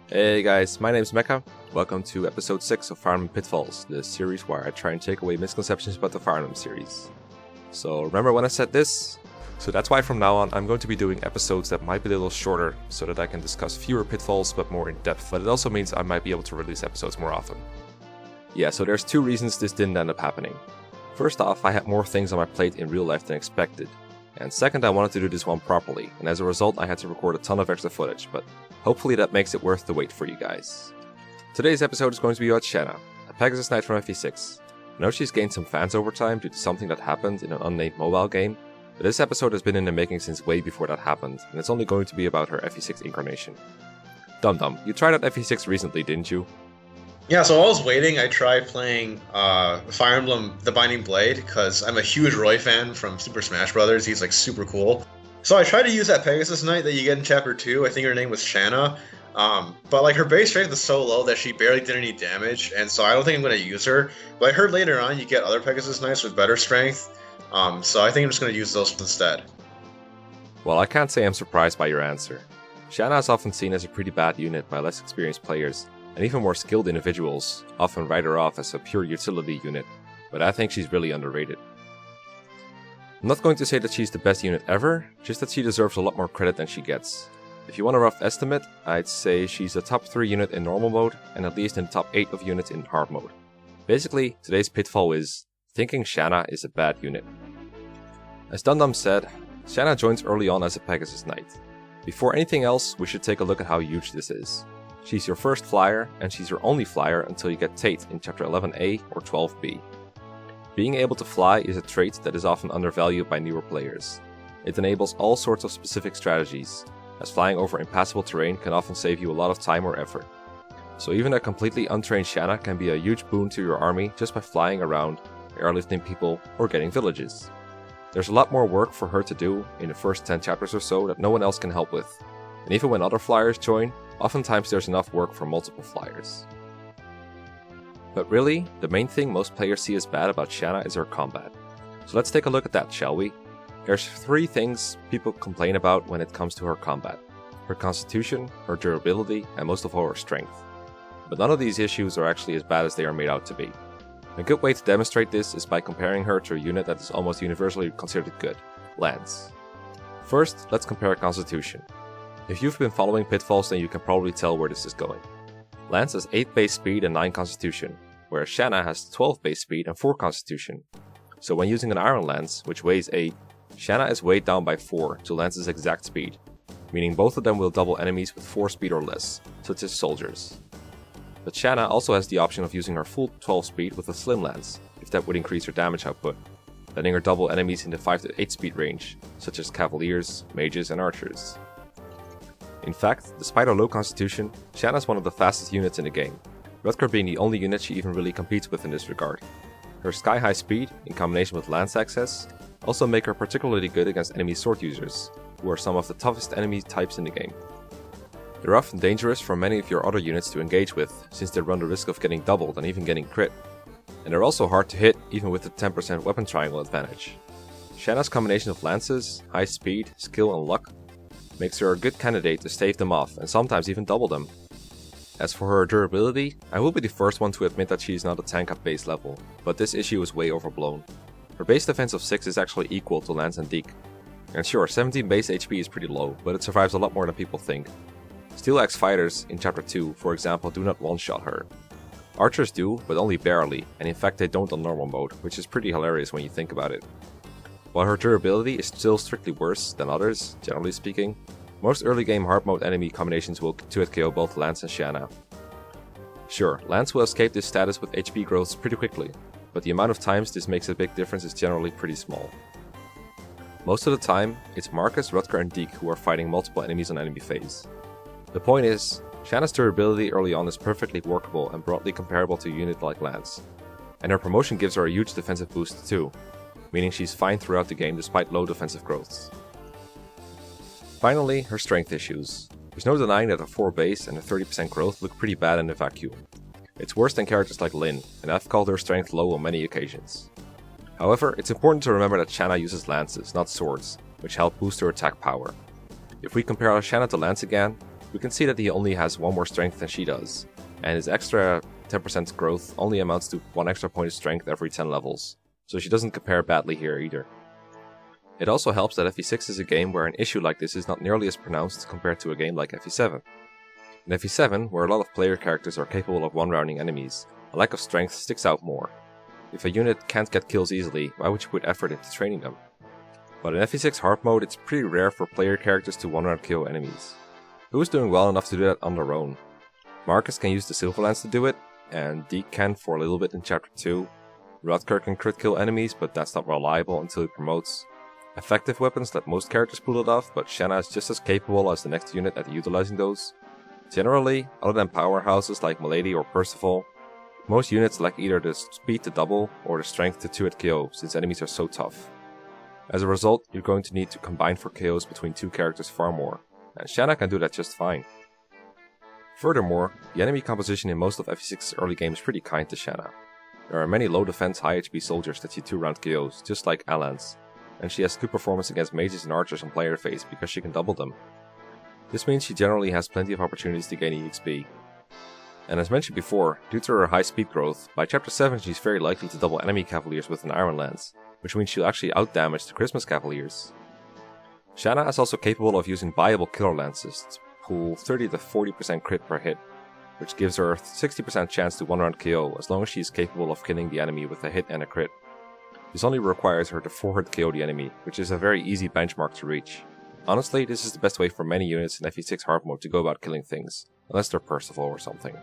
Hey guys, my name's Mecha. Welcome to episode 6 of Fire Emblem Pitfalls, the series where I try and take away misconceptions about the Fire Emblem series. So remember when I said this? So that's why from now on I'm going to be doing episodes that might be a little shorter so that I can discuss fewer pitfalls but more in depth, but it also means I might be able to release episodes more often. Yeah, so there's two reasons this didn't end up happening. First off, I had more things on my plate in real life than expected. And second, I wanted to do this one properly, and as a result I had to record a ton of extra footage, but hopefully that makes it worth the wait for you guys. Today's episode is going to be about Shanna, a Pegasus Knight from FE6. I know she's gained some fans over time due to something that happened in an unnamed mobile game, but this episode has been in the making since way before that happened, and it's only going to be about her FE6 incarnation. Dum, you tried out FE6 recently, didn't you? Yeah, so while I was waiting, I tried playing Fire Emblem The Binding Blade, because I'm a huge Roy fan from Super Smash Bros. He's like super cool. So I tried to use that Pegasus Knight that you get in Chapter 2, I think her name was Shanna, but like her base strength is so low that she barely did any damage, and so I don't think I'm going to use her. But I heard later on you get other Pegasus Knights with better strength, so I think I'm just going to use those instead. Well, I can't say I'm surprised by your answer. Shanna is often seen as a pretty bad unit by less experienced players, and even more skilled individuals often write her off as a pure utility unit, but I think she's really underrated. I'm not going to say that she's the best unit ever, just that she deserves a lot more credit than she gets. If you want a rough estimate, I'd say she's a top 3 unit in normal mode, and at least in the top 8 of units in hard mode. Basically, today's pitfall is thinking Shanna is a bad unit. As Dum said, Shanna joins early on as a Pegasus Knight. Before anything else, we should take a look at how huge this is. She's your first flyer, and she's your only flyer until you get Tate in Chapter 11a or 12b. Being able to fly is a trait that is often undervalued by newer players. It enables all sorts of specific strategies, as flying over impassable terrain can often save you a lot of time or effort. So even a completely untrained Shanna can be a huge boon to your army just by flying around, airlifting people, or getting villages. There's a lot more work for her to do in the first 10 chapters or so that no one else can help with, and even when other flyers join, oftentimes there's enough work for multiple flyers. But really, the main thing most players see as bad about Shanna is her combat. So let's take a look at that, shall we? There's 3 things people complain about when it comes to her combat: her constitution, her durability, and most of all her strength. But none of these issues are actually as bad as they are made out to be. A good way to demonstrate this is by comparing her to a unit that is almost universally considered good: Lance. First, let's compare constitution. If you've been following Pitfalls, then you can probably tell where this is going. Lance has 8 base speed and 9 constitution, whereas Shanna has 12 base speed and 4 constitution. So when using an Iron Lance, which weighs 8, Shanna is weighed down by 4 to Lance's exact speed, meaning both of them will double enemies with 4 speed or less, such as soldiers. But Shanna also has the option of using her full 12 speed with a Slim Lance, if that would increase her damage output, letting her double enemies in the 5 to 8 speed range, such as Cavaliers, Mages, and Archers. In fact, despite her low constitution, Shanna is one of the fastest units in the game, Rutger being the only unit she even really competes with in this regard. Her sky-high speed, in combination with lance access, also make her particularly good against enemy sword users, who are some of the toughest enemy types in the game. They're often dangerous for many of your other units to engage with, since they run the risk of getting doubled and even getting crit. And they're also hard to hit, even with the 10% weapon triangle advantage. Shanna's combination of lances, high speed, skill and luck makes her a good candidate to stave them off and sometimes even double them. As for her durability, I will be the first one to admit that she is not a tank at base level, but this issue is way overblown. Her base defense of 6 is actually equal to Lance and Deke. And sure, 17 base HP is pretty low, but it survives a lot more than people think. Steel Axe fighters in Chapter 2, for example, do not one-shot her. Archers do, but only barely, and in fact they don't on normal mode, which is pretty hilarious when you think about it. While her durability is still strictly worse than others, generally speaking, most early game hard mode enemy combinations will 2-hit KO both Lance and Shanna. Sure, Lance will escape this status with HP growths pretty quickly, but the amount of times this makes a big difference is generally pretty small. Most of the time, it's Marcus, Rutger and Deke who are fighting multiple enemies on enemy phase. The point is, Shanna's durability early on is perfectly workable and broadly comparable to a unit like Lance, and her promotion gives her a huge defensive boost too, meaning she's fine throughout the game despite low defensive growths. Finally, her strength issues. There's no denying that a 4 base and a 30% growth look pretty bad in a vacuum. It's worse than characters like Lyn, and I've called her strength low on many occasions. However, it's important to remember that Shanna uses lances, not swords, which help boost her attack power. If we compare Shanna to Lance again, we can see that he only has 1 more strength than she does, and his extra 10% growth only amounts to 1 extra point of strength every 10 levels, so she doesn't compare badly here either. It also helps that FE6 is a game where an issue like this is not nearly as pronounced compared to a game like FE7. In FE7, where a lot of player characters are capable of one-rounding enemies, a lack of strength sticks out more. If a unit can't get kills easily, why would you put effort into training them? But in FE6 hard mode, it's pretty rare for player characters to one-round kill enemies. Who is doing well enough to do that on their own? Marcus can use the Silverlance to do it, and Deke can for a little bit in Chapter 2. Rutger can crit kill enemies, but that's not reliable until he promotes. Effective weapons let most characters pull it off, but Shanna is just as capable as the next unit at utilizing those. Generally, other than powerhouses like Milady or Percival, most units lack either the speed to double or the strength to 2-hit KO, since enemies are so tough. As a result, you're going to need to combine for KOs between 2 characters far more, and Shanna can do that just fine. Furthermore, the enemy composition in most of FE6's early game is pretty kind to Shanna. There are many low defense, high HP soldiers that see 2-round KOs, just like Alans, and she has good performance against mages and archers on player phase because she can double them. This means she generally has plenty of opportunities to gain EXP. And as mentioned before, due to her high speed growth, by Chapter 7 she's very likely to double enemy cavaliers with an Iron Lance, which means she'll actually outdamage the Christmas cavaliers. Shanna is also capable of using viable killer lances to pull 30 to 40% crit per hit, which gives her a 60% chance to one-round KO as long as she is capable of killing the enemy with a hit and a crit. This only requires her to 4-hit KO the enemy, which is a very easy benchmark to reach. Honestly, this is the best way for many units in FE6 hard mode to go about killing things, unless they're Percival or something.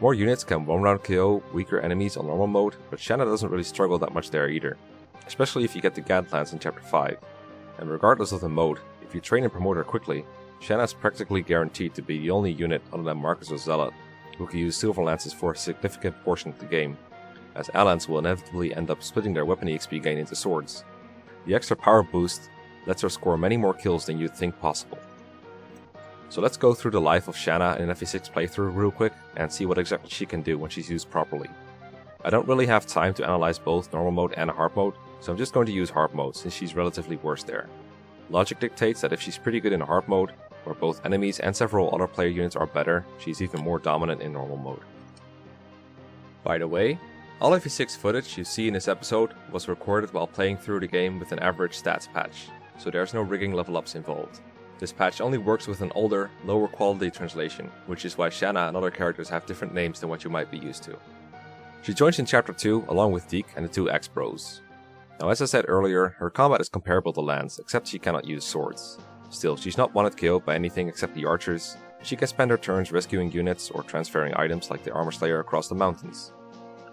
More units can one-round KO weaker enemies on normal mode, but Shanna doesn't really struggle that much there either, especially if you get the Gadlands in Chapter 5. And regardless of the mode, if you train and promote her quickly, Shanna is practically guaranteed to be the only unit other than Marcus or Zealot who can use Silver Lances for a significant portion of the game, as Alans will inevitably end up splitting their weapon EXP gain into swords. The extra power boost lets her score many more kills than you'd think possible. So let's go through the life of Shanna in an FE6 playthrough real quick and see what exactly she can do when she's used properly. I don't really have time to analyze both normal mode and hard mode, so I'm just going to use hard mode since she's relatively worse there. Logic dictates that if she's pretty good in hard mode, where both enemies and several other player units are better, she's even more dominant in normal mode. By the way, all FE6 footage you see in this episode was recorded while playing through the game with an average stats patch, so there's no rigging level ups involved. This patch only works with an older, lower quality translation, which is why Shanna and other characters have different names than what you might be used to. She joins in Chapter 2 along with Deke and the 2 ex-bros. Now as I said earlier, her combat is comparable to Lance, except she cannot use swords. Still, she's not one-hit KO'd by anything except the archers. She can spend her turns rescuing units or transferring items like the Armor Slayer across the mountains.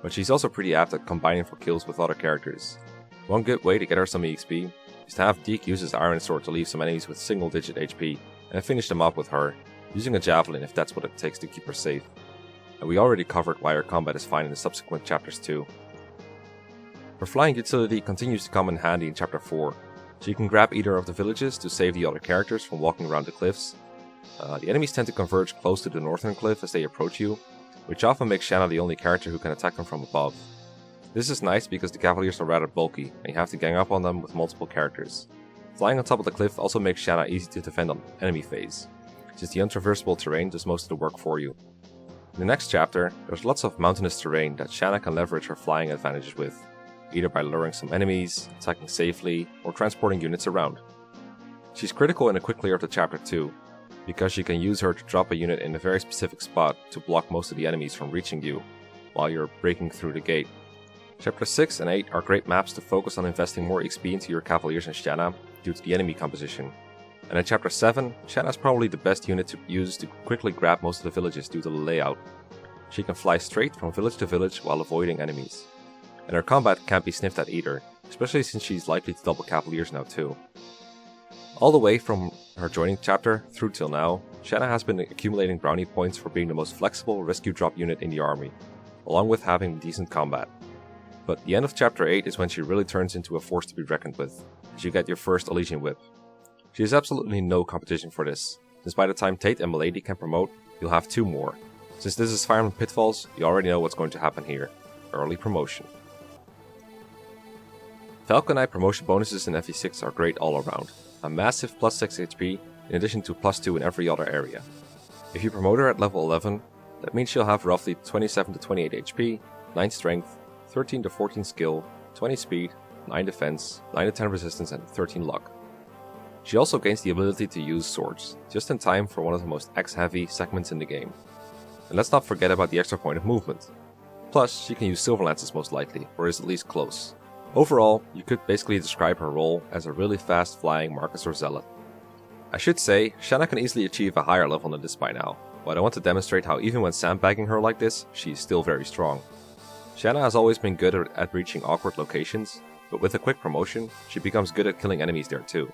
But she's also pretty apt at combining for kills with other characters. One good way to get her some EXP is to have Deke use his Iron Sword to leave some enemies with single-digit HP, and finish them up with her, using a javelin if that's what it takes to keep her safe. And we already covered why her combat is fine in the subsequent chapters too. Her flying utility continues to come in handy in Chapter 4. She can grab either of the villages to save the other characters from walking around the cliffs. The enemies tend to converge close to the northern cliff as they approach you, which often makes Shanna the only character who can attack them from above. This is nice because the cavaliers are rather bulky, and you have to gang up on them with multiple characters. Flying on top of the cliff also makes Shanna easy to defend on enemy phase, since the untraversable terrain does most of the work for you. In the next chapter, there's lots of mountainous terrain that Shanna can leverage her flying advantages with, either by luring some enemies, attacking safely, or transporting units around. She's critical in a quick clear of the Chapter 2, because you can use her to drop a unit in a very specific spot to block most of the enemies from reaching you, while you're breaking through the gate. Chapter 6 and 8 are great maps to focus on investing more XP into your cavaliers and Shanna, due to the enemy composition. And in Chapter 7, Shanna is probably the best unit to use to quickly grab most of the villages due to the layout. She can fly straight from village to village while avoiding enemies. And her combat can't be sniffed at either, especially since she's likely to double cavaliers now too. All the way from her joining chapter through till now, Shanna has been accumulating brownie points for being the most flexible rescue drop unit in the army, along with having decent combat. But the end of Chapter 8 is when she really turns into a force to be reckoned with, as you get your first Elysian Whip. She has absolutely no competition for this, since by the time Tate and Milady can promote, you'll have 2 more. Since this is Fire Emblem Pitfalls, you already know what's going to happen here. Early promotion. Falcon Eye promotion bonuses in FE6 are great all around. A massive plus 6 HP, in addition to +2 in every other area. If you promote her at level 11, that means she'll have roughly 27 to 28 HP, 9 strength, 13 to 14 skill, 20 speed, 9 defense, 9 to 10 resistance, and 13 luck. She also gains the ability to use swords, just in time for one of the most X-heavy segments in the game. And let's not forget about the extra point of movement. Plus, she can use silver lances most likely, or is at least close. Overall, you could basically describe her role as a really fast flying Marcus or Zealot. I should say, Shanna can easily achieve a higher level than this by now, but I want to demonstrate how even when sandbagging her like this, she's still very strong. Shanna has always been good at reaching awkward locations, but with a quick promotion, she becomes good at killing enemies there too.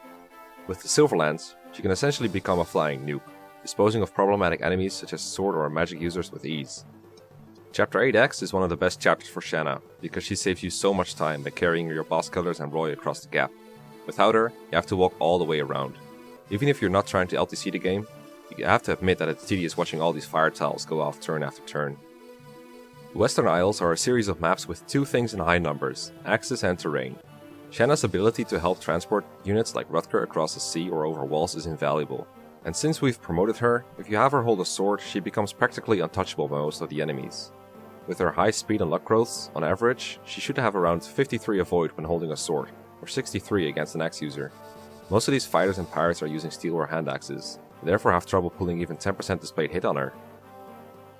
With the Silver Lance, she can essentially become a flying nuke, disposing of problematic enemies such as sword or magic users with ease. Chapter 8X is one of the best chapters for Shanna, because she saves you so much time by carrying your boss killers and Roy across the gap. Without her, you have to walk all the way around. Even if you're not trying to LTC the game, you have to admit that it's tedious watching all these fire tiles go off turn after turn. The Western Isles are a series of maps with two things in high numbers, axes and terrain. Shanna's ability to help transport units like Rutger across the sea or over walls is invaluable, and since we've promoted her, if you have her hold a sword, she becomes practically untouchable by most of the enemies. With her high speed and luck growths, on average, she should have around 53 avoid when holding a sword, or 63 against an axe user. Most of these fighters and pirates are using steel or hand axes, and therefore have trouble pulling even 10% displayed hit on her.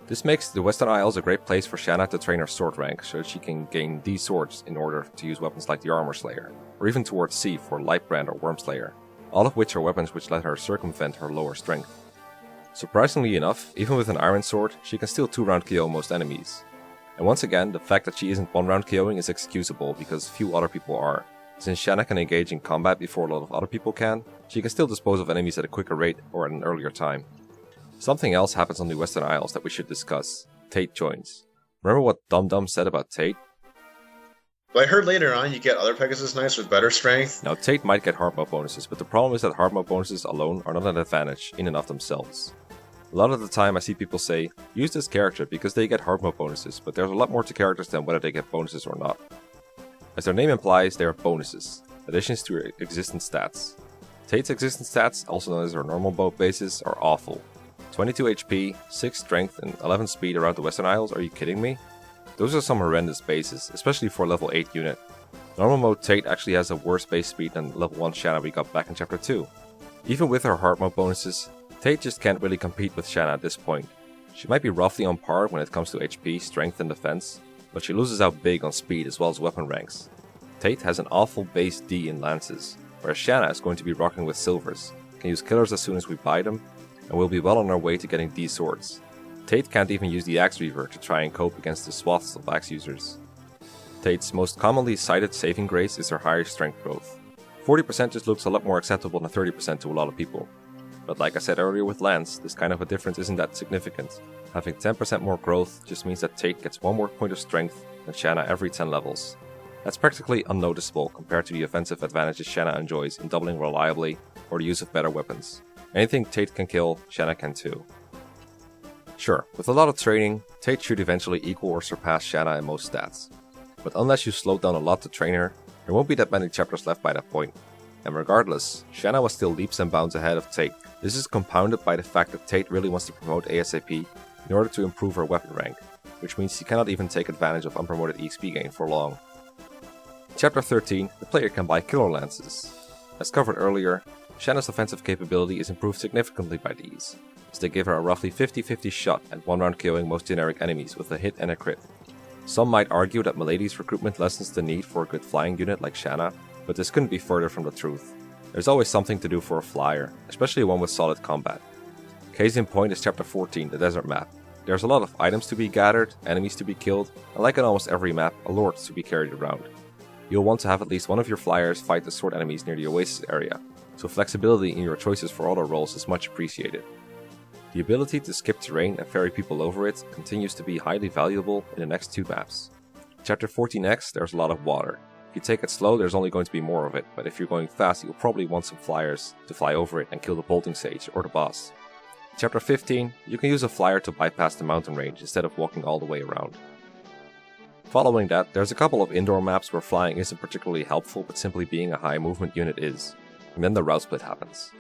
This makes the Western Isles a great place for Shanna to train her sword rank so that she can gain these swords in order to use weapons like the Armor Slayer, or even towards sea for Lightbrand or Wormslayer, all of which are weapons which let her circumvent her lower strength. Surprisingly enough, even with an iron sword, she can still 2-round KO most enemies. And once again, the fact that she isn't 1-round KOing is excusable because few other people are. Since Shanna can engage in combat before a lot of other people can, she can still dispose of enemies at a quicker rate or at an earlier time. Something else happens on the Western Isles that we should discuss. Tate joins. Remember what Dum Dum said about Tate? Well, I heard later on you get other Pegasus Knights with better strength. Now Tate might get hard mode bonuses, but the problem is that hard mode bonuses alone are not an advantage in and of themselves. A lot of the time I see people say, use this character because they get hard mode bonuses, but there's a lot more to characters than whether they get bonuses or not. As their name implies, they are bonuses, additions to your existence stats. Tate's existence stats, also known as her normal boat bases, are awful. 22 HP, 6 strength, and 11 speed around the Western Isles, are you kidding me? Those are some horrendous bases, especially for a level 8 unit. Normal mode Tate actually has a worse base speed than level 1 Shanna we got back in chapter 2. Even with her hard mode bonuses, Tate just can't really compete with Shanna at this point. She might be roughly on par when it comes to HP, strength, and defense, but she loses out big on speed as well as weapon ranks. Tate has an awful base D in lances, whereas Shanna is going to be rocking with silvers, can use killers as soon as we buy them, and will be well on our way to getting these swords. Tate can't even use the Axe Reaver to try and cope against the swaths of axe users. Tate's most commonly cited saving grace is her higher strength growth. 40% just looks a lot more acceptable than 30% to a lot of people. But like I said earlier with Lance, this kind of a difference isn't that significant. Having 10% more growth just means that Tate gets 1 more point of strength than Shanna every 10 levels. That's practically unnoticeable compared to the offensive advantages Shanna enjoys in doubling reliably or the use of better weapons. Anything Tate can kill, Shanna can too. Sure, with a lot of training, Tate should eventually equal or surpass Shanna in most stats. But unless you slow down a lot to train her, there won't be that many chapters left by that point. And regardless, Shanna was still leaps and bounds ahead of Tate. This is compounded by the fact that Tate really wants to promote ASAP in order to improve her weapon rank, which means she cannot even take advantage of unpromoted EXP gain for long. Chapter 13, the player can buy killer lances. As covered earlier, Shanna's offensive capability is improved significantly by these, as they give her a roughly 50-50 shot at 1-round KOing most generic enemies with a hit and a crit. Some might argue that Milady's recruitment lessens the need for a good flying unit like Shanna, but this couldn't be further from the truth. There's always something to do for a flyer, especially one with solid combat. Case in point is chapter 14, the desert map. There's a lot of items to be gathered, enemies to be killed, and like in almost every map, a lord to be carried around. You'll want to have at least one of your flyers fight the sword enemies near the oasis area, so flexibility in your choices for other roles is much appreciated. The ability to skip terrain and ferry people over it continues to be highly valuable in the next 2 maps. Chapter 14X, there's a lot of water. If you take it slow, there's only going to be more of it, but if you're going fast, you'll probably want some flyers to fly over it and kill the bolting sage or the boss. Chapter 15, you can use a flyer to bypass the mountain range instead of walking all the way around. Following that, there's a couple of indoor maps where flying isn't particularly helpful, but simply being a high movement unit is. And then the route split happens.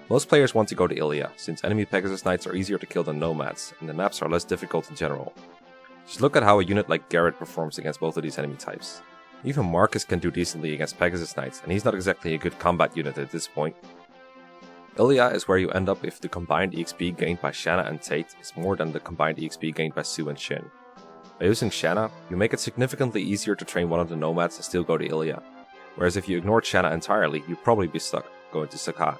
Most players want to go to Ilysa, since enemy Pegasus Knights are easier to kill than nomads, and the maps are less difficult in general. Just look at how a unit like Garrett performs against both of these enemy types. Even Marcus can do decently against Pegasus Knights, and he's not exactly a good combat unit at this point. Ilysa is where you end up if the combined EXP gained by Shanna and Tate is more than the combined EXP gained by Sue and Shin. By using Shanna, you make it significantly easier to train one of the nomads and still go to Ilysa, whereas if you ignored Shanna entirely, you'd probably be stuck going to Saka.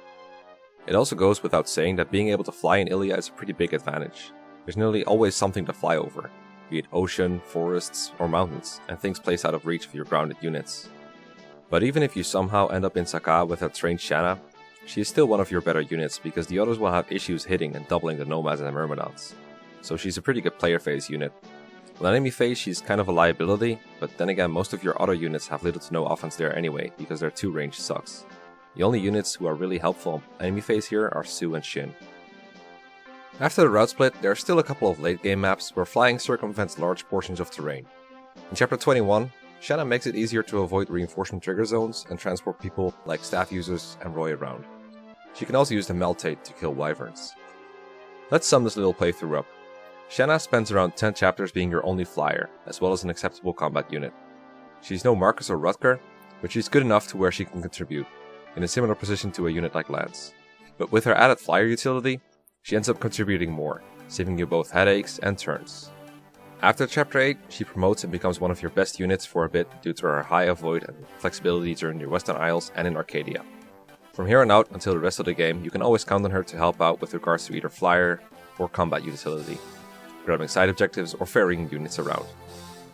It also goes without saying that being able to fly in Ilysa is a pretty big advantage. There's nearly always something to fly over, be it ocean, forests, or mountains, and things placed out of reach of your grounded units. But even if you somehow end up in Saka without trained Shanna, she is still one of your better units because the others will have issues hitting and doubling the nomads and the myrmidons. So she's a pretty good player phase unit. On enemy phase she's kind of a liability, but then again most of your other units have little to no offense there anyway because their 2 range sucks. The only units who are really helpful on enemy phase here are Sue and Shin. After the route split, there are still a couple of late game maps where flying circumvents large portions of terrain. In Chapter 21, Shanna makes it easier to avoid reinforcement trigger zones and transport people like staff users and Roy around. She can also use the Tate to kill wyverns. Let's sum this little playthrough up. Shanna spends around 10 chapters being your only flyer, as well as an acceptable combat unit. She's no Marcus or Rutger, but she's good enough to where she can contribute, in a similar position to a unit like Lance. But with her added flyer utility, she ends up contributing more, saving you both headaches and turns. After Chapter 8, she promotes and becomes one of your best units for a bit due to her high avoid and flexibility during your Western Isles and in Arcadia. From here on out until the rest of the game, you can always count on her to help out with regards to either flyer or combat utility, grabbing side objectives or ferrying units around.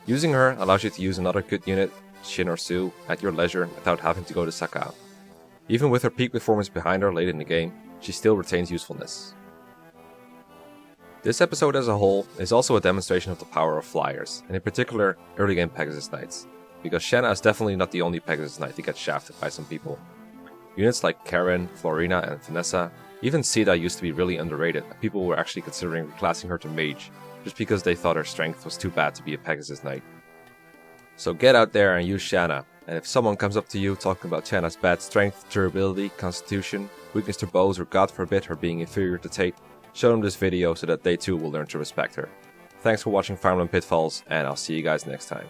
Using her allows you to use another good unit, Shin or Sue, at your leisure without having to go to Saka. Even with her peak performance behind her late in the game, she still retains usefulness. This episode as a whole is also a demonstration of the power of flyers, and in particular early game Pegasus Knights, because Shanna is definitely not the only Pegasus Knight to get shafted by some people. Units like Karen, Florina, and Vanessa, even Sita used to be really underrated, and people were actually considering reclassing her to Mage, just because they thought her strength was too bad to be a Pegasus Knight. So get out there and use Shanna, and if someone comes up to you talking about Shanna's bad strength, durability, constitution, weakness to bows, or god forbid her being inferior to Tate, show them this video so that they too will learn to respect her. Thanks for watching Fire Emblem Pitfalls, and I'll see you guys next time.